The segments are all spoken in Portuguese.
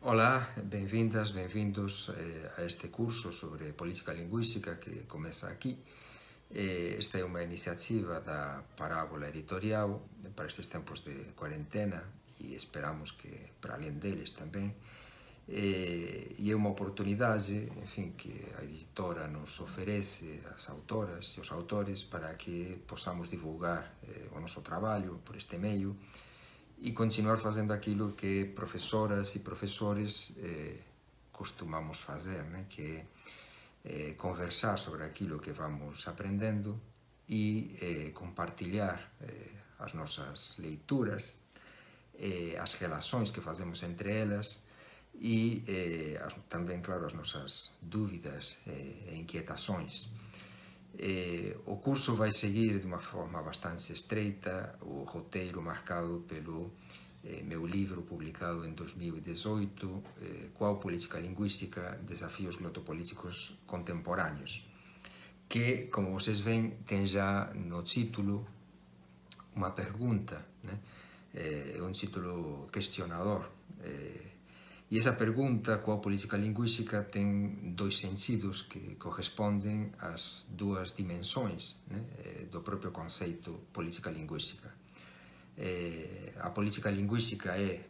Olá, bem-vindas, bem-vindos a este curso sobre política linguística que começa aqui. Esta é uma iniciativa da Parábola Editorial para estes tempos de quarentena e esperamos que para além deles também. E é uma oportunidade, enfim, que a editora nos oferece às autoras e aos autores para que possamos divulgar o nosso trabalho por este meio e continuar fazendo aquilo que professoras e professores costumamos fazer, né? Que é conversar sobre aquilo que vamos aprendendo e compartilhar as nossas leituras, as relações que fazemos entre elas e também, claro, as nossas dúvidas e inquietações. O curso vai seguir de uma forma bastante estreita o roteiro marcado pelo meu livro publicado em 2018, Qual Política Linguística? Desafios glotopolíticos contemporâneos, que, como vocês veem, tem já no título uma pergunta, né? É um título questionador. E essa pergunta, qual política linguística, tem dois sentidos que correspondem às duas dimensões, né, do próprio conceito política linguística. A política linguística é,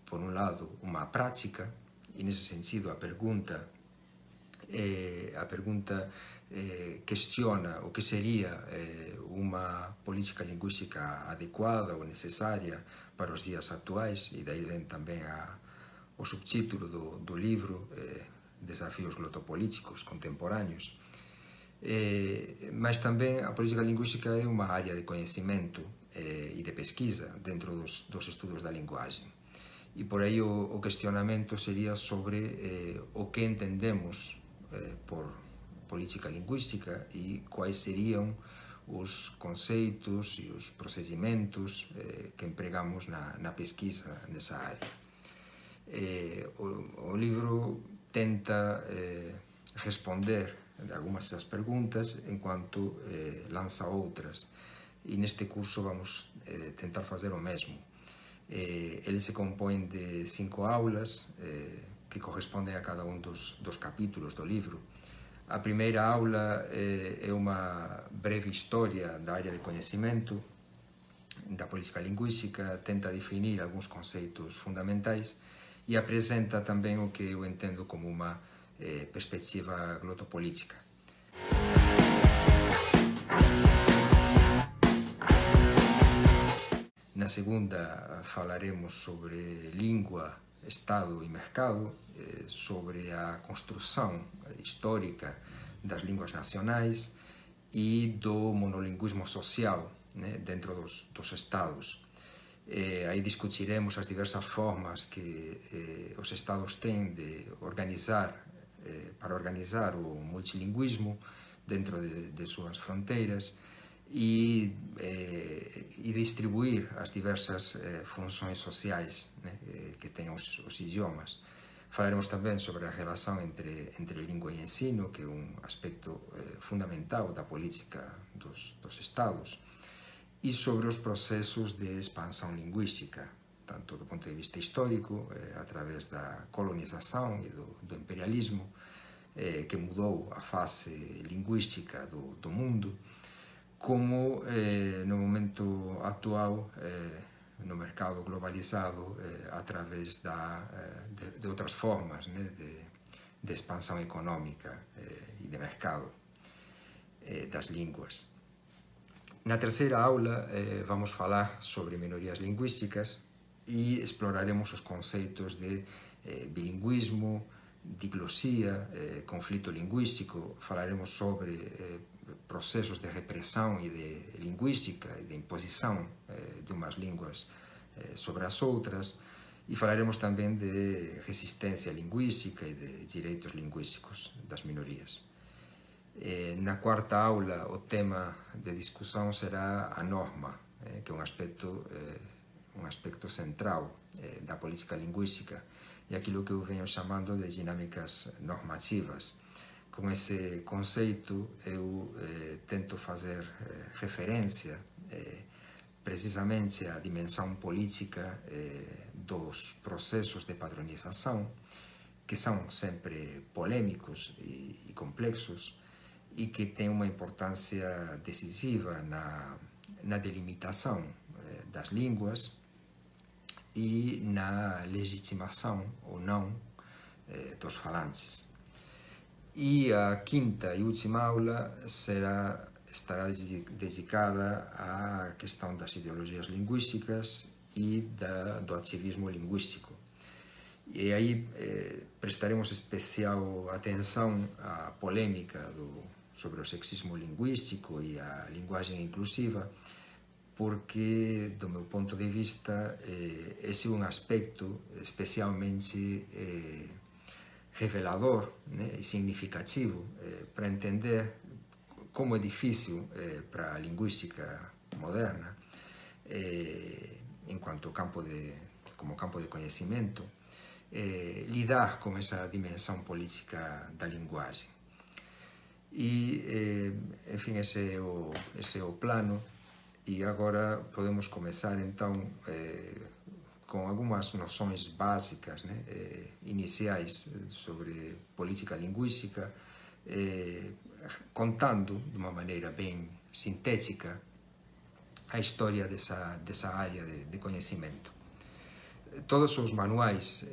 por um lado, uma prática, e nesse sentido a pergunta questiona o que seria uma política linguística adequada ou necessária para os dias atuais, e daí vem também o subtítulo do livro, Desafios glotopolíticos contemporâneos. Mas também a política linguística é uma área de conhecimento e de pesquisa dentro dos estudos da linguagem. E por aí o questionamento seria sobre o que entendemos por política linguística e quais seriam os conceitos e os procedimentos que empregamos na pesquisa nessa área. O livro tenta responder algumas dessas perguntas enquanto lança outras, e neste curso vamos tentar fazer o mesmo. Ele se compõe de 5 aulas que correspondem a cada um dos capítulos do livro. A primeira aula é uma breve história da área de conhecimento da política linguística, tenta definir alguns conceitos fundamentais e apresenta também o que eu entendo como uma perspectiva glotopolítica. Na segunda falaremos sobre língua, Estado e mercado, sobre a construção histórica das línguas nacionais e do monolinguismo social, né, dentro dos Estados. Aí discutiremos as diversas formas que os Estados têm de organizar, para organizar o multilinguismo dentro de suas fronteiras e distribuir as diversas funções sociais, né, que têm os idiomas. Falaremos também sobre a relação entre língua e ensino, que é um aspecto fundamental da política dos Estados, e sobre os processos de expansão linguística, tanto do ponto de vista histórico, através da colonização e do imperialismo, que mudou a face linguística do mundo, como no momento atual, no mercado globalizado, através de outras formas, né, de expansão econômica e de mercado das línguas. Na terceira aula vamos falar sobre minorias linguísticas e exploraremos os conceitos de bilinguismo, diglosia, conflito linguístico. Falaremos sobre processos de repressão e de linguística e de imposição de umas línguas sobre as outras, e falaremos também de resistência linguística e de direitos linguísticos das minorias. Na quarta aula, o tema de discussão será a norma, que é um aspecto central da política linguística e aquilo que eu venho chamando de dinâmicas normativas. Com esse conceito, eu tento fazer referência precisamente à dimensão política dos processos de padronização, que são sempre polêmicos e complexos, e que têm uma importância decisiva na delimitação das línguas e na legitimação ou não dos falantes. E a quinta e última aula estará dedicada à questão das ideologias linguísticas e do ativismo linguístico. E aí prestaremos especial atenção à polêmica sobre o sexismo linguístico e a linguagem inclusiva, porque, do meu ponto de vista, esse é um aspecto especialmente revelador, né, e significativo para entender como é difícil para a linguística moderna, como campo de conhecimento, lidar com essa dimensão política da linguagem. E, enfim, esse é o plano, e agora podemos começar então com algumas noções básicas, né, iniciais sobre política linguística, contando de uma maneira bem sintética a história dessa área de conhecimento. Todos os manuais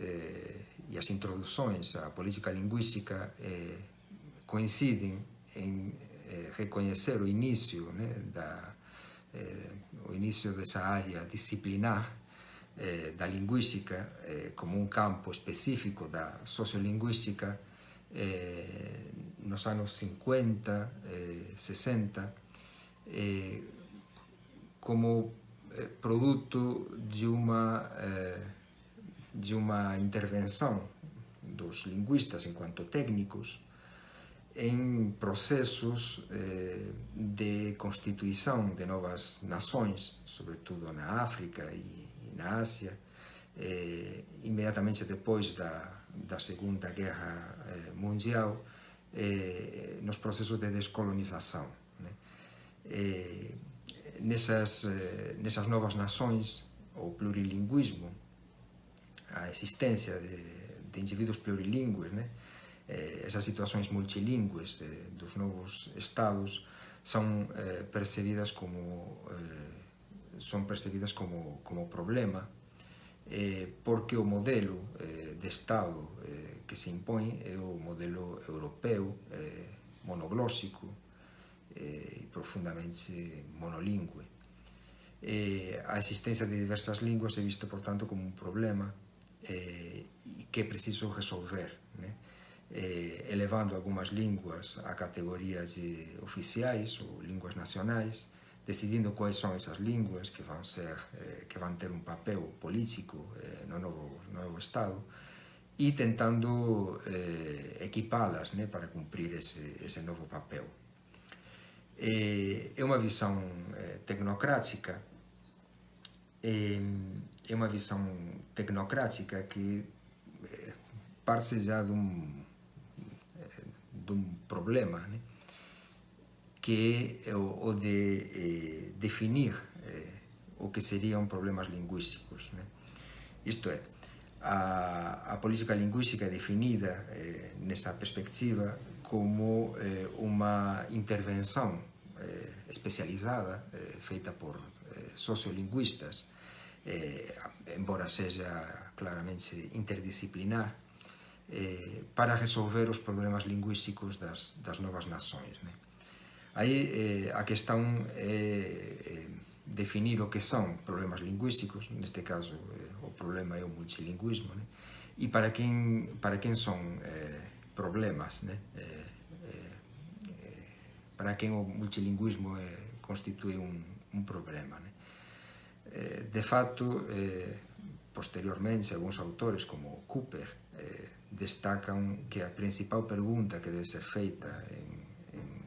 e as introduções à política linguística coincidem em reconhecer o início, né, o início dessa área disciplinar da linguística como um campo específico da sociolinguística nos anos 50, 60, como produto de uma intervenção dos linguistas enquanto técnicos em processos de constituição de novas nações, sobretudo na África e na Ásia, imediatamente depois da Segunda Guerra Mundial, nos processos de descolonização, né? Nessas novas nações, o plurilinguismo, a existência de indivíduos plurilingües, né? Essas situações multilingües dos novos estados são percebidas como problema, porque o modelo de Estado que se impõe é o modelo europeu, monoglóssico e profundamente monolingüe. A existência de diversas línguas é vista, portanto, como um problema que é preciso resolver, né? Elevando algumas línguas a categorias oficiais ou línguas nacionais, decidindo quais são essas línguas que vão ter um papel político no novo Estado, e tentando equipá-las, né, para cumprir esse novo papel. É uma visão tecnocrática, que parte já de um problema, né, que é o de definir o que seriam problemas linguísticos, né? Isto é, a política linguística é definida nessa perspectiva como uma intervenção especializada feita por sociolinguistas, embora seja claramente interdisciplinar, para resolver os problemas linguísticos das novas nações, né? Aí a questão é definir o que são problemas linguísticos, neste caso o problema é o multilinguismo, né? E para quem são problemas, né? Para quem o multilinguismo constitui um problema, né? De fato, posteriormente, alguns autores, como Cooper, destacam que a principal pergunta que deve ser feita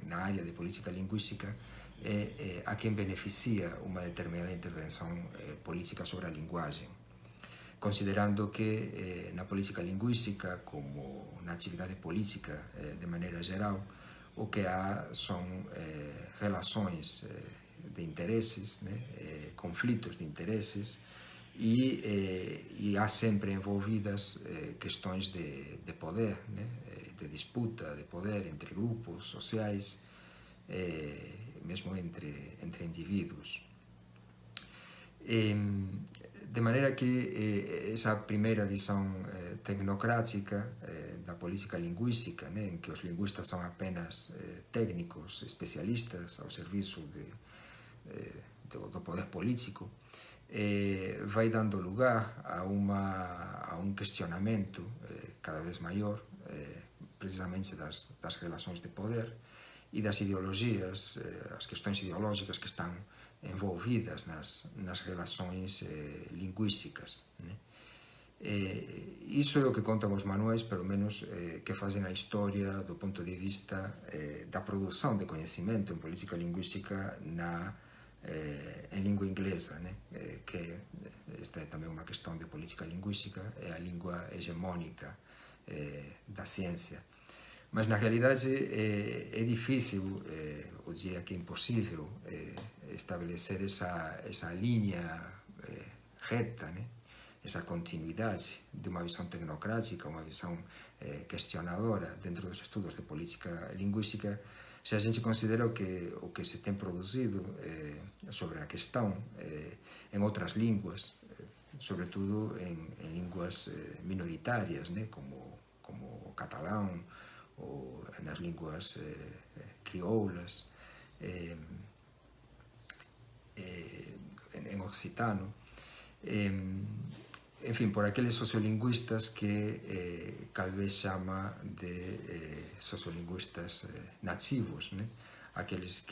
na área de política linguística é a quem beneficia uma determinada intervenção política sobre a linguagem, considerando que na política linguística, como na atividade política de maneira geral, o que há são relações de interesses, né, conflitos de interesses, e há sempre envolvidas questões de poder, né? De disputa de poder entre grupos sociais, mesmo entre indivíduos. De maneira que essa primeira visão tecnocrática da política linguística, né, em que os linguistas são apenas técnicos, especialistas ao serviço do poder político, vai dando lugar a um questionamento cada vez maior, precisamente das relações de poder e das ideologias, as questões ideológicas que estão envolvidas nas relações linguísticas, né? Iso é o que contan os manuais, pelo menos que fazem a historia do ponto de vista da produção de conhecimento en política lingüística en lingua inglesa, né? Que esta é tamén unha questão de política lingüística, é a lingua hegemónica da ciencia. Mas na realidade é difícil, ou diria que é impossível, estabelecer esa linha reta, né? Esa continuidade de uma visão tecnocrática, uma visão questionadora dentro dos estudos de política lingüística, se a gente considera o que se tem produzido sobre a questão em outras línguas, sobretudo em línguas minoritárias, né? como o catalão, ou nas línguas crioulas, en occitano, enfim, por aqueles sociolinguistas que Calvé chama de sociolinguistas nativos, né? Aqueles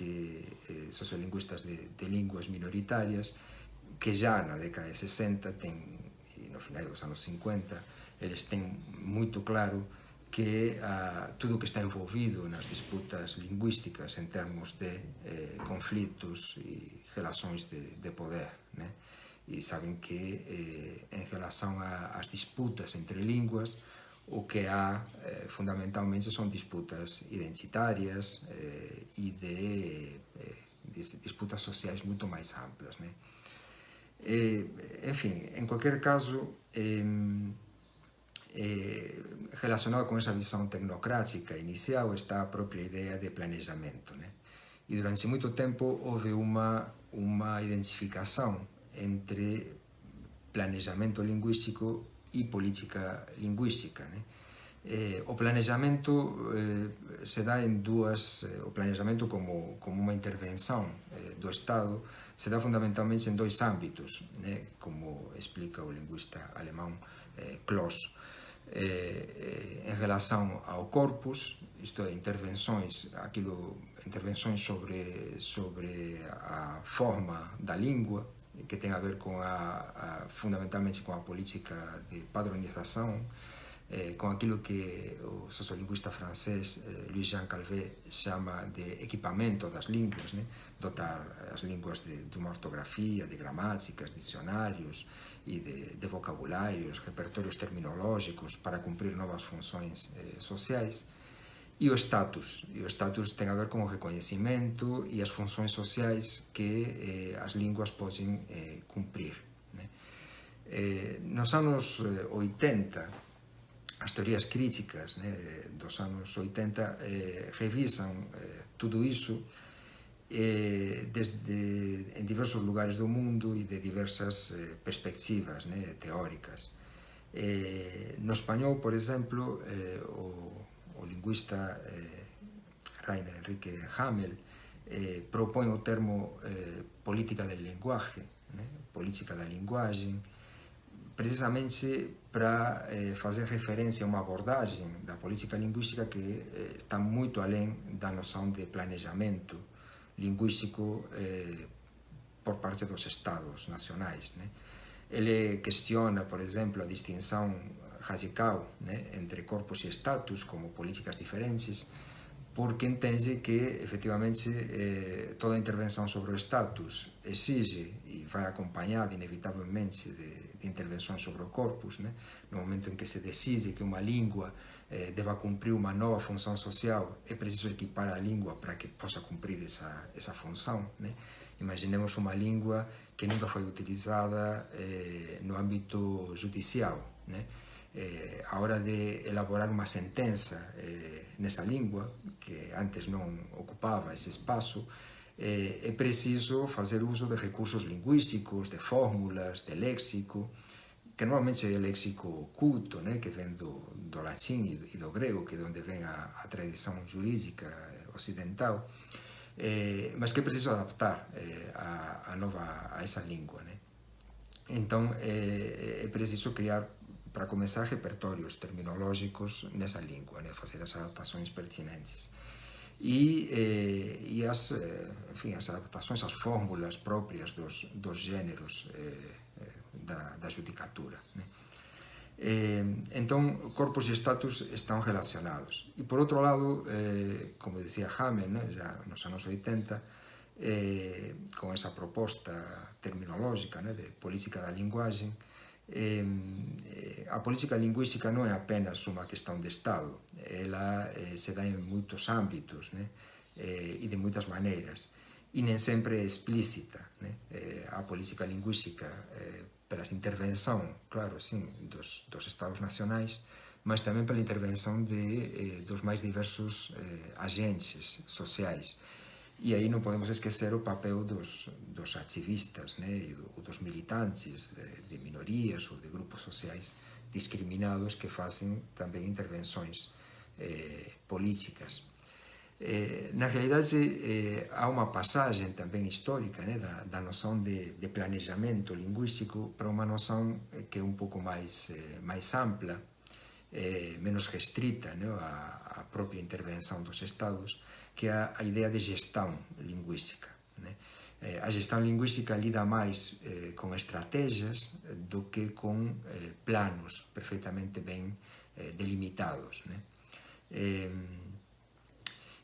sociolinguistas de línguas minoritarias que já na década de 60 e no final dos anos 50 eles têm muito claro que tudo o que está envolvido nas disputas lingüísticas en termos de conflitos e relações de poder, né? E sabem que em relação às disputas entre línguas, o que há fundamentalmente são disputas identitárias e de disputas sociais muito mais amplas, né? Enfim, em qualquer caso, relacionado com essa visão tecnocrática inicial está a própria ideia de planejamento, né? E durante muito tempo houve uma identificação entre planejamento linguístico e política lingüística, né? O planejamento se dá em o planejamento como uma intervenção do Estado se dá fundamentalmente em dois âmbitos, né? Como explica o linguista alemão Kloss. Em relação ao corpus, isto é, intervenções sobre a forma da língua, que tem a ver com fundamentalmente com a política de padronização, com aquilo que o sociolinguista francês Louis-Jean Calvé chama de equipamento das línguas, né? Dotar as línguas de uma ortografia, de gramáticas, dicionários e de vocabulários, repertórios terminológicos para cumprir novas funções sociais. E o status tem a ver com o reconhecimento e as funções sociais que as línguas podem cumprir, né? Nos anos 80, as teorias críticas, né, dos anos 80 revisan tudo isso em diversos lugares do mundo e de diversas perspectivas, né, teóricas. No espanhol, por exemplo, o linguista Rainer Enrique Hamel propõe o termo política del lenguaje, né, política da linguagem, precisamente para fazer referência a uma abordagem da política linguística que está muito além da noção de planejamento linguístico por parte dos Estados nacionais, né? Ele questiona, por exemplo, a distinção radical, né, entre corpus e status como políticas diferentes, porque entende que, efectivamente, toda intervenção sobre o status exige e vai acompanhada, inevitavelmente, de intervenções sobre o corpus, né? No momento em que se decide que uma língua deva cumprir uma nova função social, é preciso equipar a língua para que possa cumprir essa função, né? Imaginemos uma língua que nunca foi utilizada no âmbito judicial, né? A hora de elaborar uma sentença nessa língua, que antes não ocupava esse espaço, é preciso fazer uso de recursos linguísticos, de fórmulas, de léxico, que normalmente é léxico culto, né, que vem do latim e do grego, que é de onde vem a tradição jurídica ocidental, mas que é preciso adaptar a essa língua, né? Então é preciso criar, para começar, repertórios terminológicos nessa língua, né? Fazer as adaptações pertinentes. E as adaptações, as fórmulas próprias dos gêneros da judicatura, né? Então, corpos e status estão relacionados. E, por outro lado, como dizia Hamen, né, já nos anos 80, com essa proposta terminológica, né, de política da linguagem, a política linguística não é apenas uma questão de Estado, ela se dá em muitos âmbitos, né, e de muitas maneiras, e nem sempre é explícita, né? A política linguística pela intervenção, claro, sim, dos Estados nacionais, mas também pela intervenção dos mais diversos agentes sociais. E aí não podemos esquecer o papel dos ativistas, né, e dos militantes de minorias ou de grupos sociais discriminados que fazem também intervenções políticas. Na realidade, há uma passagem também histórica, né, da noção de planejamento linguístico para uma noção que é um pouco mais ampla, menos restrita, né, à própria intervenção dos Estados, que é a ideia de gestão linguística, né? A gestão linguística lida mais com estratégias do que com planos perfeitamente bem delimitados, né?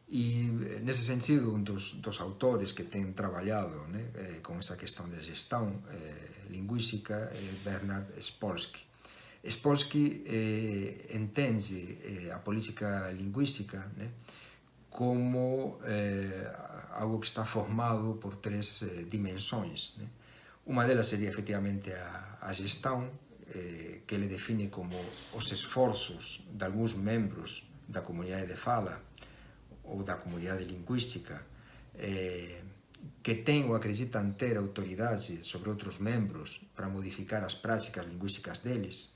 E, nesse sentido, um dos autores que tem trabalhado, né, com essa questão de gestão linguística é Bernard Spolsky. Spolsky entende a política linguística, né, como algo que está formado por três dimensões, né? Uma delas seria efetivamente a gestão, que ele define como os esforços de alguns membros da comunidade de fala ou da comunidade linguística que têm ou acreditam ter autoridade sobre outros membros para modificar as práticas linguísticas deles,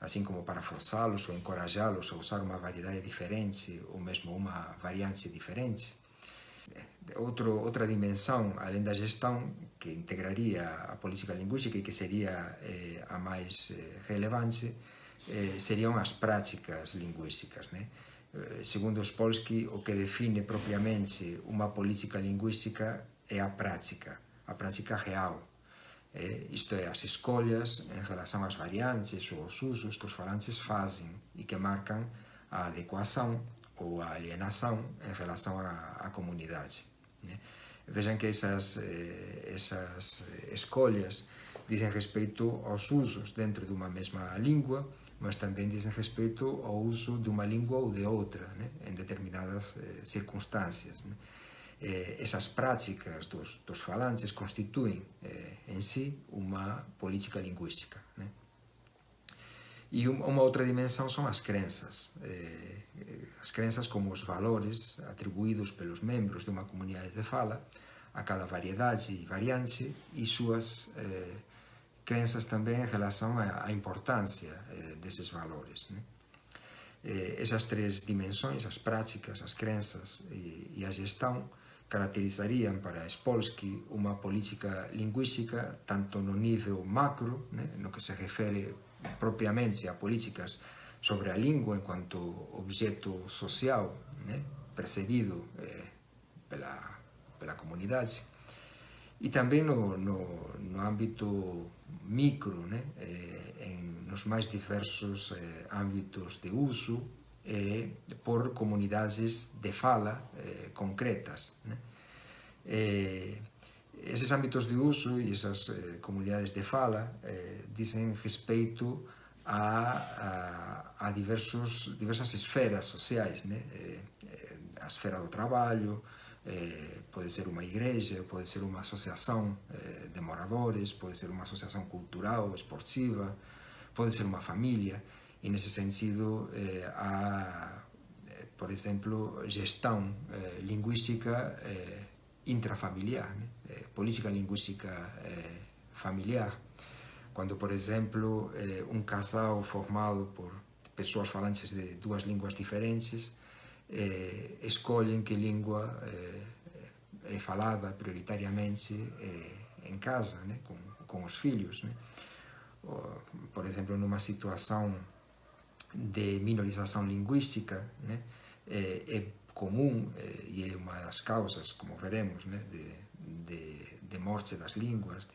assim como para forçá-los ou encorajá-los a usar uma variedade diferente ou mesmo uma variante diferente. Outra dimensão, além da gestão, que integraria a política linguística e que seria a mais relevante, seriam as práticas linguísticas, né? Segundo Spolsky, o que define propriamente uma política linguística é a prática real. Isto é, as escolhas em relação às variantes ou aos usos que os falantes fazem e que marcam a adequação ou a alienação em relação à comunidade, né? Vejam que essas escolhas dizem respeito aos usos dentro de uma mesma língua, mas também dizem respeito ao uso de uma língua ou de outra, né, em determinadas circunstâncias, né? Essas práticas dos falantes constituem em si uma política linguística, né? E uma outra dimensão são as crenças como os valores atribuídos pelos membros de uma comunidade de fala a cada variedade e variante e suas crenças também em relação à importância desses valores, né? Essas três dimensões, as práticas, as crenças e a gestão, caracterizariam para Spolsky uma política linguística tanto no nível macro, né, no que se refere propriamente a políticas sobre a língua enquanto objeto social, né, percebido pela comunidade, e também no âmbito micro, né, nos mais diversos âmbitos de uso por comunidades de fala concretas, né? Esses âmbitos de uso e essas comunidades de fala dizem respeito a diversas esferas sociais, né? A esfera do trabalho, pode ser uma igreja, pode ser uma associação de moradores, pode ser uma associação cultural, esportiva, pode ser uma família, e nesse sentido há, por exemplo, gestão linguística intrafamiliar, né? Política linguística familiar, quando, por exemplo, um casal formado por pessoas falantes de duas línguas diferentes escolhem que língua é falada prioritariamente em casa, né? com os filhos, né? Por exemplo, numa situação de minorização linguística, né? É comum, e é uma das causas, como veremos, né? de morte das línguas,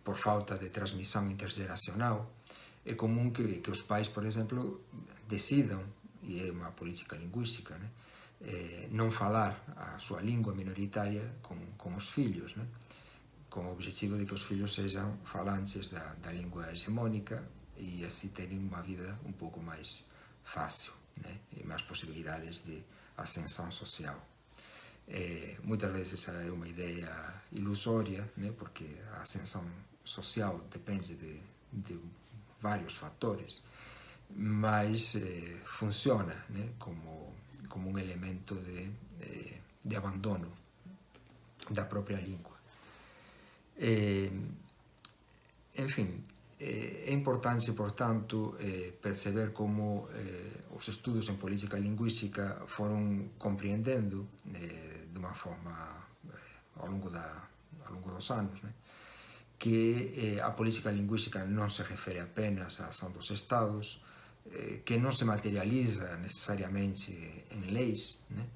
por falta de transmissão intergeracional. É comum que os pais, por exemplo, decidam, e é uma política linguística, né? Não falar a sua língua minoritária com os filhos, né? Com o objetivo de que os filhos sejam falantes da língua hegemônica e assim terem uma vida um pouco mais fácil, né? E mais possibilidades de ascensão social. Muitas vezes essa é uma ideia ilusória, né? Porque a ascensão social depende de vários fatores, mas funciona, né? como um elemento de abandono da própria língua. Enfim, é importante, portanto, perceber como os estudos em política linguística foram compreendendo de uma forma ao longo dos anos, né? Que a política linguística não se refere apenas à ação dos Estados, que não se materializa necessariamente em leis, né?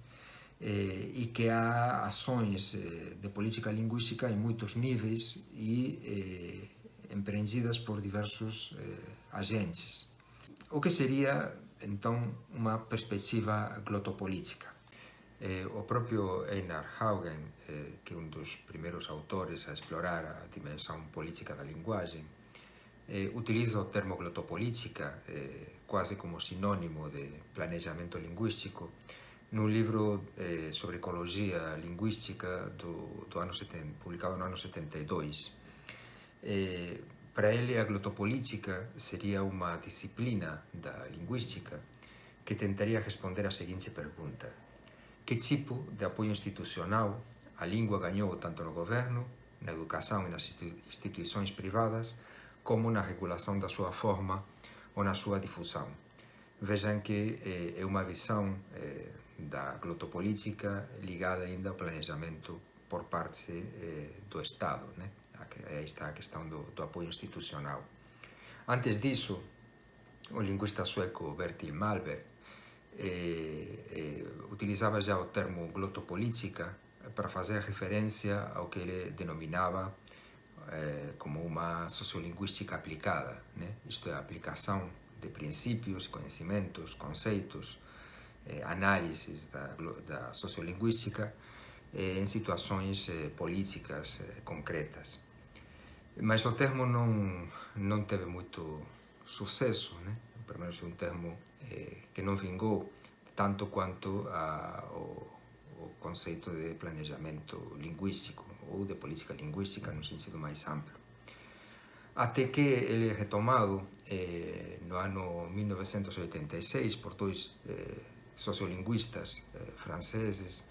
E que há ações de política linguística em muitos níveis e empreendidas por diversos agentes. O que seria, então, uma perspectiva glotopolítica? O próprio Einar Haugen, que é um dos primeiros autores a explorar a dimensão política da linguagem, utiliza o termo glotopolítica quase como sinônimo de planejamento linguístico num livro sobre ecologia linguística publicado no ano 72. Para ele, a glotopolítica seria uma disciplina da linguística que tentaria responder a seguinte pergunta: que tipo de apoio institucional a língua ganhou tanto no governo, na educação e nas instituições privadas, como na regulação da sua forma ou na sua difusão? Vejam que é uma visão da glotopolítica ligada ainda ao planejamento por parte do Estado, né? Aí está a questão do apoio institucional. Antes disso, o linguista sueco Bertil Malmberg utilizava já o termo glotopolítica para fazer referência ao que ele denominava como uma sociolinguística aplicada, né? Isto é, a aplicação de princípios, conhecimentos, conceitos, análises da sociolinguística em situações políticas concretas. Mas o termo não teve muito sucesso, né? Pelo menos é um termo que não vingou tanto quanto o conceito de planejamento linguístico ou de política linguística no sentido mais amplo. Até que ele é retomado no ano 1986 por dois sociolinguistas franceses,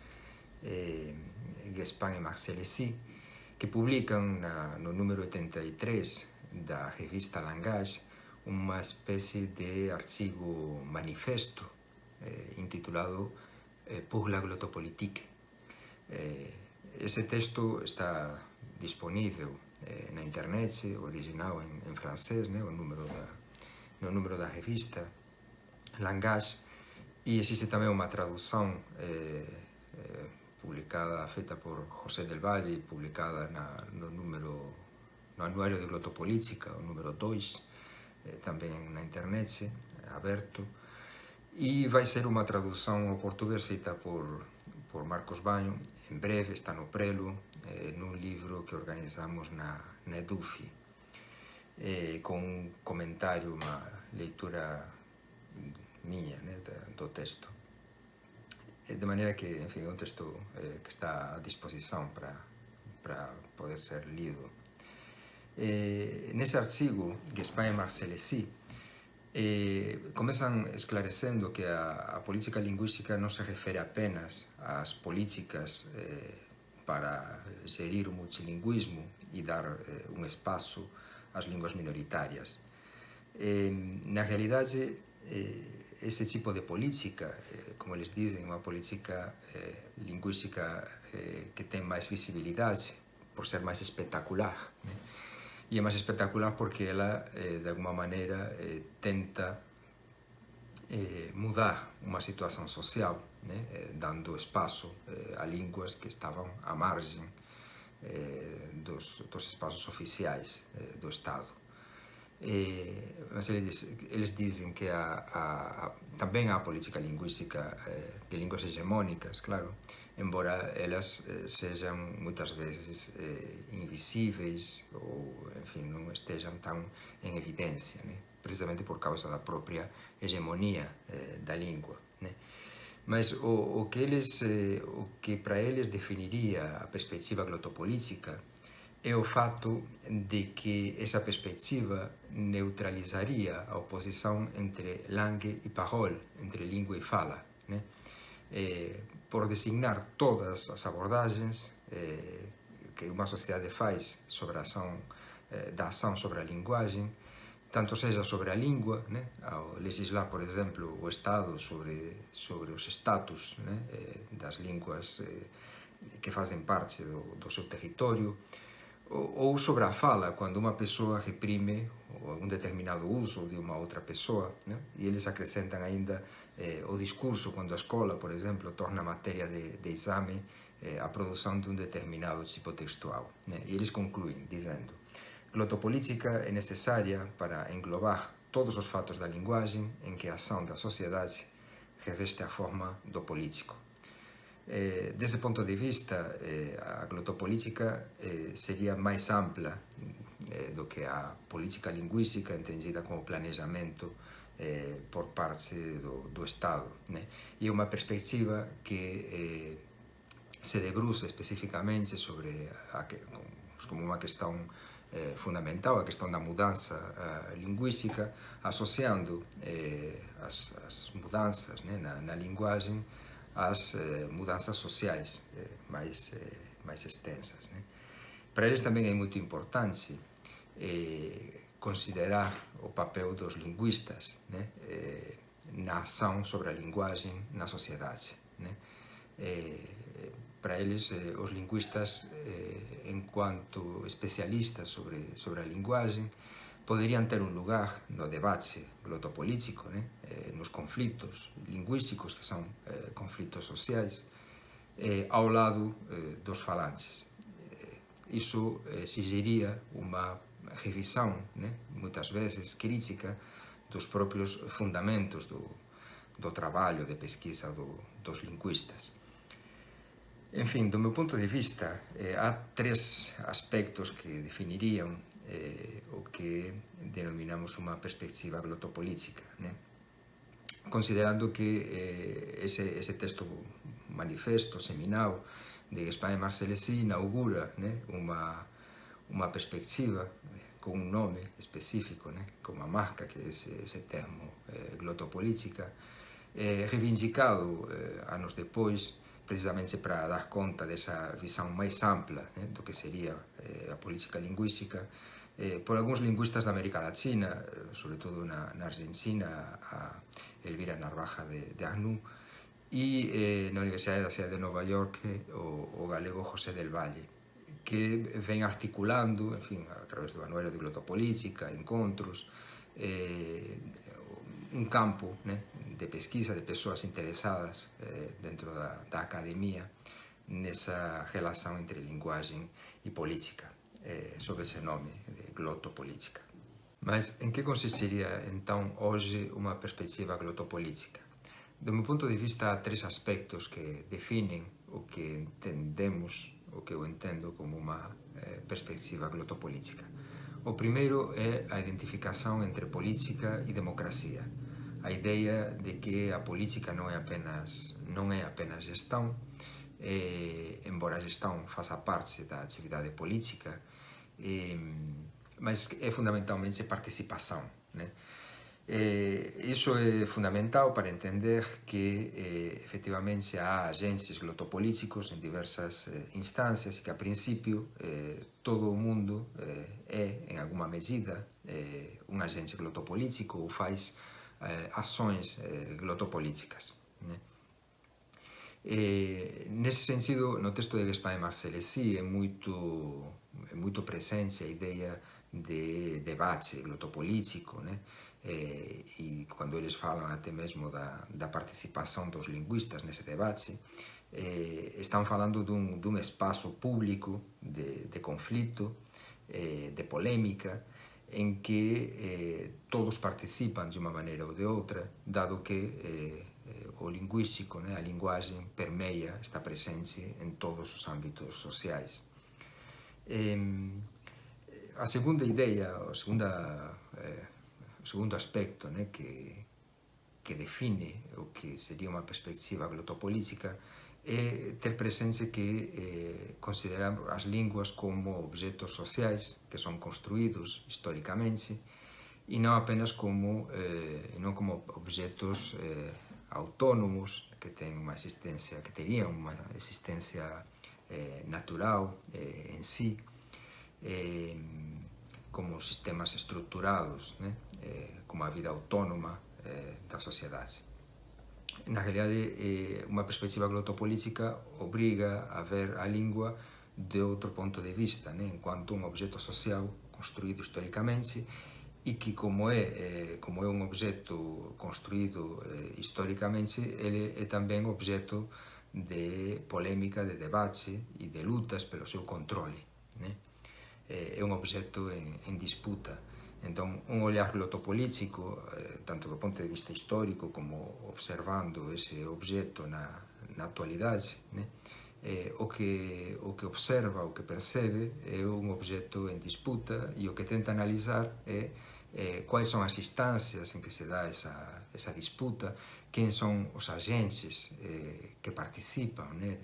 Guespan e Marcel Essy, que publicam no número 83 da revista Langage uma espécie de artigo manifesto intitulado Pour la glottopolitique. Esse texto está disponível na internet, original em francês, né, no número da revista Langage, e existe também uma tradução publicada, feita por José del Valle, publicada no Anuário de Glotopolítica, o número 2, também na internet, aberto, e vai ser uma tradução ao português feita por Marcos Banho. Em breve está no prelo, num livro que organizamos na EDUFI, com um comentário, uma leitura minha, né, do texto. de maneira que, enfim, é um texto que está à disposição para poder ser lido. Nesse artigo, Guespain e Marcellesi começam esclarecendo que a política linguística não se refere apenas às políticas para gerir o multilinguismo e dar um espaço às línguas minoritárias. Na realidade, esse tipo de política, como eles dizem, uma política linguística que tem mais visibilidade, por ser mais espetacular, né? E é mais espetacular porque ela, de alguma maneira, tenta mudar uma situação social, né? Dando espaço a línguas que estavam à margem dos espaços oficiais do Estado. Mas eles dizem que também há política linguística de línguas hegemônicas, claro, embora elas sejam muitas vezes invisíveis ou, enfim, não estejam tão em evidência, né? Precisamente por causa da própria hegemonia da língua, né? Mas o que para eles definiria a perspectiva glotopolítica é o fato de que essa perspectiva neutralizaria a oposição entre langue e parole, entre língua e fala, né? Por designar todas as abordagens que uma sociedade faz sobre a ação, da ação sobre a linguagem, tanto seja sobre a língua, né? Ao legislar, por exemplo, o Estado sobre os status, né? Das línguas que fazem parte do seu território, ou sobre a fala, quando uma pessoa reprime um determinado uso de uma outra pessoa, né? E eles acrescentam ainda o discurso, quando a escola, por exemplo, torna matéria de exame a produção de um determinado tipo textual, né? E eles concluem dizendo: glotopolítica é necessária para englobar todos os fatos da linguagem em que a ação da sociedade reveste a forma do político. Desse ponto de vista, a glotopolítica seria mais ampla do que a política linguística entendida como planejamento por parte do Estado, né? E é uma perspectiva que se debruça especificamente sobre como uma questão fundamental, a questão da mudança linguística, associando as mudanças, né, na linguagem às mudanças sociais mais extensas, né? Para eles também é muito importante considerar o papel dos linguistas, né, na ação sobre a linguagem na sociedade, né? Para eles, os linguistas, enquanto especialistas sobre a linguagem, poderiam ter um lugar no debate glotopolítico, né? Nos conflitos linguísticos, que são conflitos sociais, ao lado dos falantes. Isso exigiria uma revisão, né? Muitas vezes crítica, dos próprios fundamentos do trabalho de pesquisa dos linguistas. Enfim, do meu ponto de vista, há três aspectos que definiriam o que denominamos uma perspectiva glotopolítica, né? Considerando que esse texto manifesto, seminal, de Guespain e Marcellesi inaugura, né, uma perspectiva com um nome específico, né, com uma marca, que é esse termo glotopolítica, reivindicado anos depois, precisamente para dar conta dessa visão mais ampla, né, do que seria a política linguística, por alguns linguistas da América Latina, sobretudo na Argentina, a Elvira Narvaja de Arnoux, e na Universidade da Cidade de Nova York o galego José del Valle, que vem articulando, enfim, a través do Anuario de Glotopolítica, encontros, um campo, né, de pesquisa de pessoas interessadas dentro da academia nessa relação entre linguagem e política, sob esse nome de glotopolítica. Mas em que consistiria, então, hoje uma perspectiva glotopolítica? Do meu ponto de vista, há três aspectos que definem o que entendemos, o que eu entendo como uma perspectiva glotopolítica. O primeiro é a identificação entre política e democracia. a ideia de que a política non é apenas gestão, embora a gestão faça parte da atividade política, mas é fundamentalmente participação, né? Isso é fundamental para entender que efetivamente há agentes glotopolíticos em diversas instâncias e que a princípio todo o mundo é, em alguma medida, um agente glotopolítico ou faz ações glotopolíticas, né? Nesse sentido, no texto de Gaspar e Marcellesi é muito presente a ideia de debate glotopolítico, né? E quando eles falam até mesmo da participação dos linguistas nesse debate, estão falando de um espaço público de conflito, de polêmica, em que todos participam de uma maneira ou de outra, dado que o linguístico, né, a linguagem permeia, está presente em todos os âmbitos sociais. A segunda ideia, o segundo aspecto, né, que define o que seria uma perspectiva glotopolítica é ter presente que consideramos as línguas como objetos sociais que são construídos historicamente e não apenas como objetos autónomos que têm uma existência, que teriam uma existência natural em si, como sistemas estruturados, né? Como a vida autónoma da sociedade. Na realidade, uma perspectiva glotopolítica obriga a ver a língua de outro ponto de vista, né? Enquanto um objeto social construído historicamente e que, como é um objeto construído historicamente, ele é também objeto de polêmica, de debate e de lutas pelo seu controle, né? É um objeto em disputa. Então, um olhar glotopolítico, tanto do ponto de vista histórico como observando esse objeto na atualidade, né? O que observa, o que percebe é um objeto em disputa e o que tenta analisar é quais são as instâncias em que se dá essa disputa, quem são os agentes que participam, né,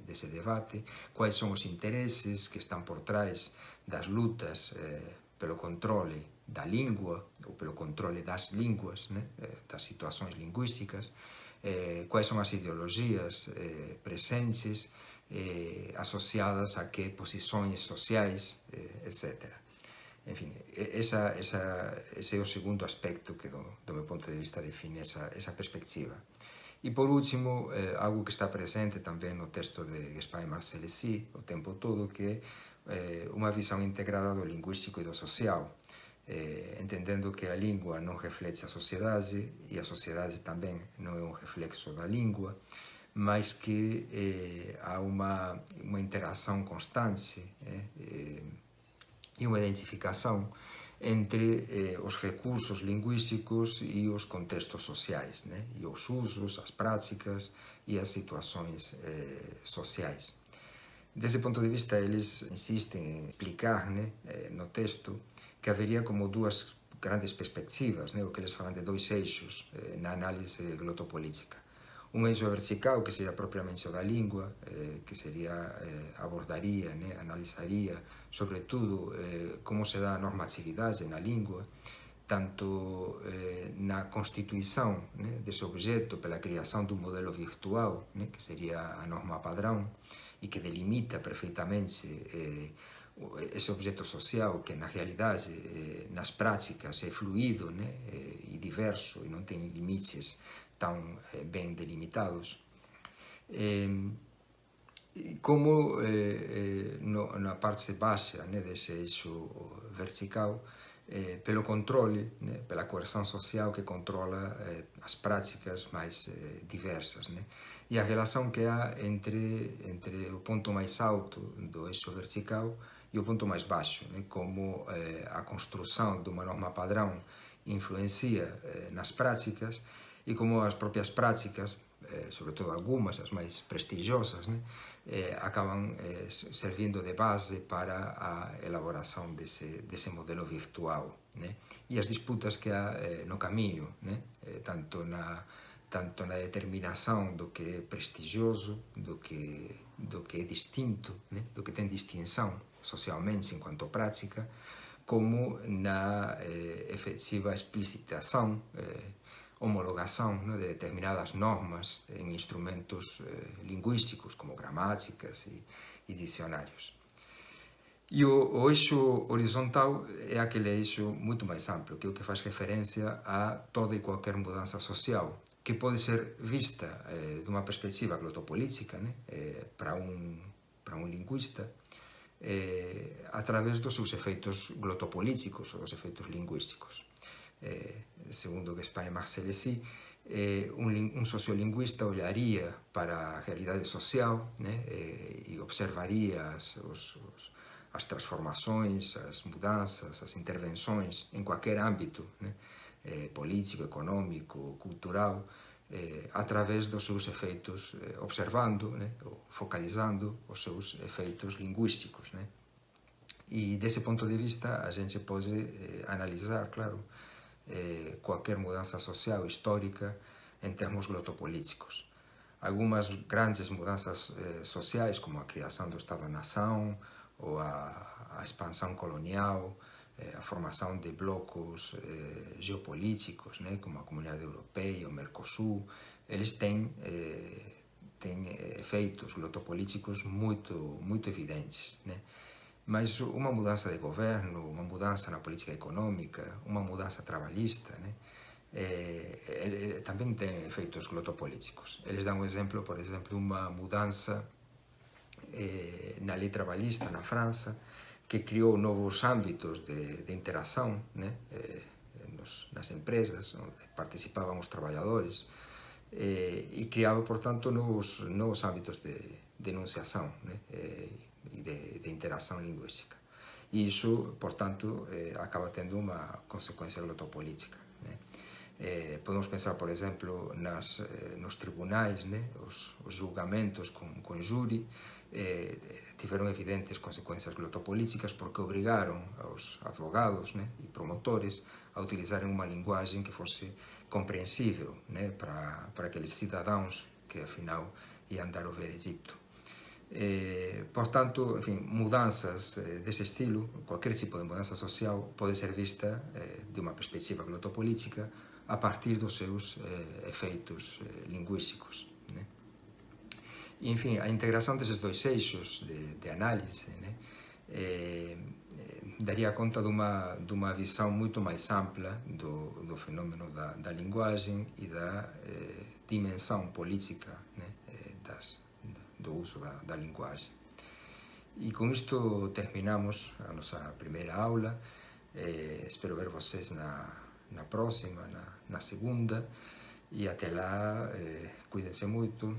desse debate, quais são os interesses que estão por trás das lutas pelo controle da língua ou pelo controle das línguas, né, das situações linguísticas, quais são as ideologias presentes associadas a que posições sociais, etc. Enfim, esse é o segundo aspecto que do meu ponto de vista define essa perspectiva. E por último, algo que está presente também no texto de Gaspar e Marcellesi o tempo todo, que é uma visão integrada do linguístico e do social, entendendo que a língua não reflete a sociedade e a sociedade também não é um reflexo da língua, mas que há uma interação constante e uma identificação entre os recursos linguísticos e os contextos sociais, né? E os usos, as práticas e as situações sociais. Desse ponto de vista, eles insistem em explicar, né, no texto, que haveria como duas grandes perspectivas, né, o que eles falam de dois eixos na análise glotopolítica. Um eixo vertical, que seria propriamente o da língua, que seria, abordaria, né, analisaria, sobretudo, como se dá a normatividade na língua, tanto na constituição, né, desse objeto, pela criação de um modelo virtual, né, que seria a norma padrão, e que delimita perfeitamente esse objeto social, que na realidade, nas práticas, é fluido, né, e diverso, e não tem limites tão bem delimitados. Como na parte baixa, né, desse eixo vertical, pelo controle, né, pela coerção social que controla as práticas mais diversas, né? E a relação que há entre o ponto mais alto do eixo vertical e o ponto mais baixo, né? Como a construção de uma norma padrão influencia nas práticas e como as próprias práticas sobre todo algumas, as máis prestigiosas, né? Acaban servindo de base para a elaboración dese modelo virtual, né? E as disputas que há no camiño, né? Tanto na determinación do que é prestigioso, do que é distinto, né? Do que ten distinción socialmente en cuanto a práctica, como na efectiva explicitación, homologación, ¿no? De determinadas normas en instrumentos lingüísticos como gramáticas e dicionarios. E o eixo horizontal é aquele eixo muito mais amplo, que é o que faz referência a toda e qualquer mudança social, que pode ser vista de uma perspectiva glotopolítica, né? Para um linguista, através dos seus efeitos glotopolíticos ou dos efeitos lingüísticos. Segundo Gaspar Marcellesi, un sociolingüista olharía para a realidade social, né? E observaría as transformações, as mudanças, as intervenções em qualquer âmbito, né? Político, económico, cultural, através dos seus efeitos, observando, né? Focalizando os seus efeitos lingüísticos, né? E desse ponto de vista a gente pode analisar, claro, qualquer mudança social histórica em termos glotopolíticos. Algumas grandes mudanças sociais, como a criação do Estado-nação ou a expansão colonial, a formação de blocos geopolíticos, né, como a Comunidade Europeia, o Mercosul, eles têm efeitos glotopolíticos muito evidentes, né? Mas uma mudança de governo, uma mudança na política econômica, uma mudança trabalhista, né? Também tem efeitos glotopolíticos. Eles dão um exemplo, por exemplo, uma mudança na lei trabalhista na França, que criou novos âmbitos de interação, né? Nas empresas onde participavam os trabalhadores, e criava, portanto, novos âmbitos de enunciação, né? E de interação linguística. E isso, portanto, acaba tendo uma consequência glotopolítica, né? Podemos pensar, por exemplo, nos tribunais, né? Os julgamentos com júri tiveron evidentes consecuencias glotopolíticas porque obrigaron aos advogados, né? E promotores a utilizarem uma linguagem que fosse compreensível, né? Para aqueles cidadãos que, afinal, iam dar o veredicto. Portanto, enfim, mudanças desse estilo, qualquer tipo de mudança social pode ser vista de uma perspectiva glotopolítica a partir dos seus efeitos lingüísticos, né? E, enfim, a integração desses dois eixos de análise, né, daria conta de uma visão muito mais ampla do fenômeno da linguagem e da dimensão política, né, do uso da linguagem. E com isto terminamos a nossa primeira aula. Espero ver vocês na próxima, na segunda. E até lá, cuidem-se muito.